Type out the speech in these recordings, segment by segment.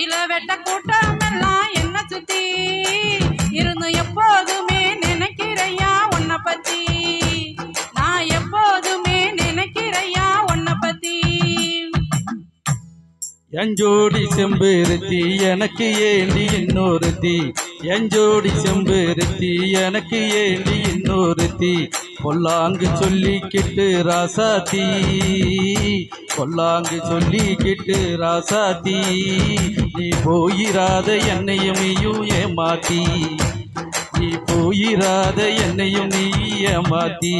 இளவெட்ட கூட்டம் எல்லாம் என்ன சுத்தி இருந்து எப்போதுமே நினைக்கிறையா உன்னை பத்தி நான் எப்போதுமே நினைக்கிறையா உன்னை பத்தி எஞ்சோடி செம்பருத்தி எனக்கு ஏண்டி இன்னொருத்தி எஞ்சோடி செம்பருத்தி எனக்கு ஏண்டி இன்னொருத்தி பொல்லாங்கு சொல்லிக்கிட்டு ராசாத்தி பொல்லாங்கு சொல்லிக்கிட்டு ராசாத்தி நீ போயிராத என்னையும் நீயும் ஏமாத்தி நீ போயிராத என்னையும் நீ ஏமாத்தி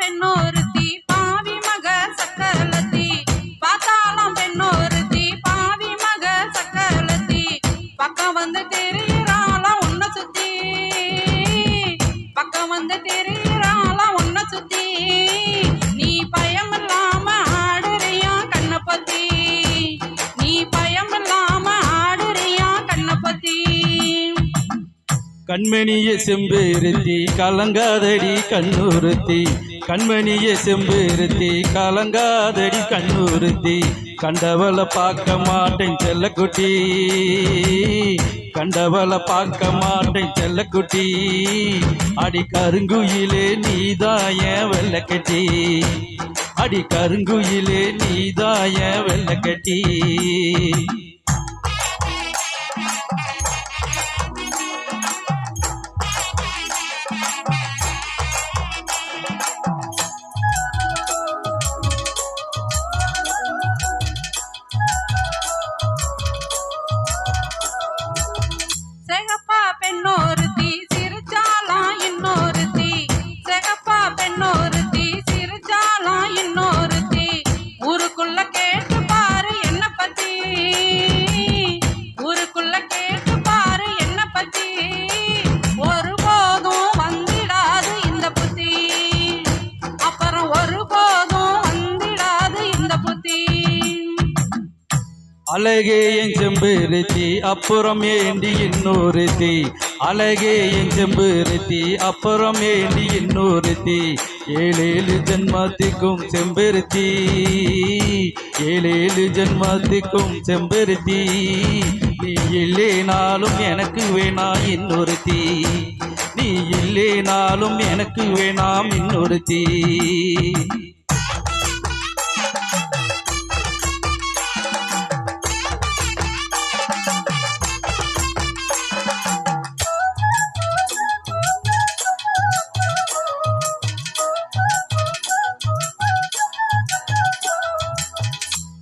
பெண்ணொருத்தி பாவி மக சக்கலத்தி பார்த்தாலாம் பெண்ணொருத்தி பாவி மக சக்கலத்தி பக்கம் வந்து தெரியிறாளாம் உன்னை சுத்தி பக்கம் வந்து தெரியிறாளாம் உன்னை சுத்தி நீ பயம் இல்லாம ஆடுறியா கண்ணை பத்தி நீ பயம் இல்லாம ஆடுறியா கண்ணை பத்தி கண்மணிய செம்பருத்தி கலங்காதடி கண்ணூருத்தி கண்மணிய செம்பருத்தி கலங்காதடி கண்ணூருத்தி கண்டவளை பார்க்க மாட்டேன் செல்லக்குட்டி கண்டவளை பார்க்க மாட்டேன் செல்லக்குட்டி அடி கருங்குயிலே நீதாய வெள்ளக்கட்டி அடி கருங்குயிலே நீதாய வெள்ளக்கட்டி பெண்ணொருத்தி சிரிச்சாலாம் இன்னொருத்தி செகப்பா பெண்ணொருத்தி சிரிச்சாலாம் இன்னொருத்தி ஊருக்குள்ள கேட்டு பாரு என்ன பத்தி ஊருக்குள்ள கேட்டு பாரு என்ன பத்தி ஒருபோதும் வந்திடாது இந்த புத்தி அப்புறம் ஒருபோதும் வந்திடாது இந்த புத்தி அழகே என் செம்பருத்தி அப்புறம் ஏண்டி இன்னொருத்தி அழகே என் செம்பருத்தி அப்புறம் ஏண்டி இன்னொருத்தி ஏழேழு ஜென்மத்திற்கும் செம்பருத்தி ஏழேழு ஜென்மத்திற்கும் செம்பருத்தி நீ இல்லேனாலும் எனக்கு வேணாம் இன்னொருத்தி நீ இல்லேனாலும் எனக்கு வேணாம் இன்னொருத்தி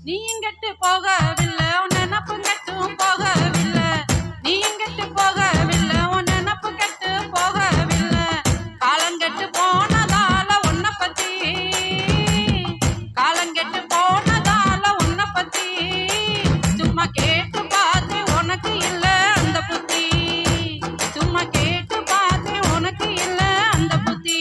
நீயும் கெட்டு போகவில்லை உன் நினப்பு கெட்டும் போகவில்லை நீயும் கெட்டு போகவில்லை உன் நினப்பு கெட்டு போகவில்லை காலங்கெட்டு போனதால உன்னை பத்தி காலங்கெட்டு போனதால உன்னை பத்தி சும்மா கேட்டு பார்த்து உனக்கு இல்லை அந்த புத்தி சும்மா கேட்டு பார்த்து உனக்கு இல்லை அந்த புத்தி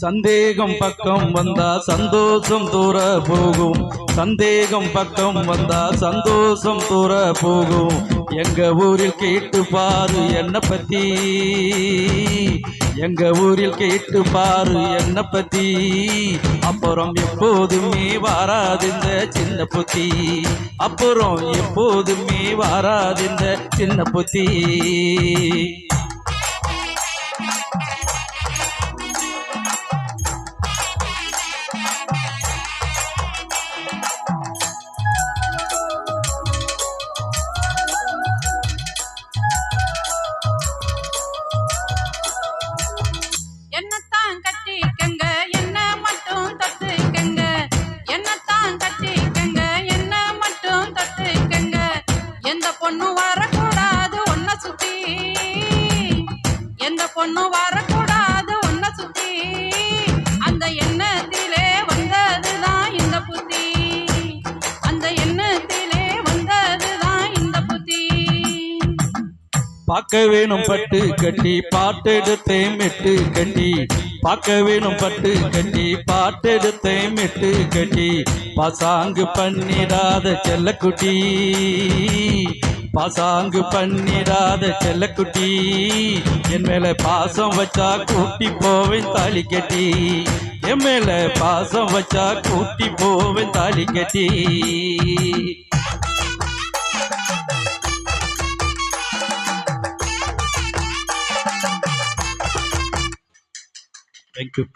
சந்தேகம் பக்கம் வந்தா சந்தோஷம் தூர போகும் சந்தேகம் பக்கம் வந்தா சந்தோஷம் தூர போகும் எங்க ஊரில் கேட்டு பாரு என்ன பத்தி எங்க ஊரில் கேட்டு பாரு என்ன பத்தி அப்புறம் எப்போதுமே வாராது இந்த சின்ன புத்தி அப்புறம் எப்போதுமே வாராது இந்த சின்ன புத்தி என்னத்தான் கட்டிக்கங்க என்ன மட்டும் தொட்டுக்கங்க என்னத்தான் கட்டிக்கங்க என்ன மட்டும் தொட்டுக்கங்க எந்த பொண்ணு வரக்கூடாது ஒன்ன சுத்தி எந்த பொண்ணு வரக்கூடாது ஒன்ன சுத்தி அந்த எண்ணத்திலே வந்ததுதான் இந்த புத்தி அந்த எண்ணத்திலே வந்ததுதான் இந்த புத்தி பார்க்க வேணும் பட்டு கட்டி பாட்டெடுத்தே மெட்டு கட்டி பார்க்க வேணும் பட்டு கட்டி பாட்டெடுத்தேன் மெட்டு கட்டி பாசாங்கு பண்ணிடாத செல்லக்குட்டி பாசாங்கு பண்ணிடாத செல்லக்குட்டி என் மேல பாசம் வச்சா கூட்டி போவேன் தாலி கட்டி என் மேல பாசம் வச்சா கூட்டி போவேன் தாலி கட்டி Thank you.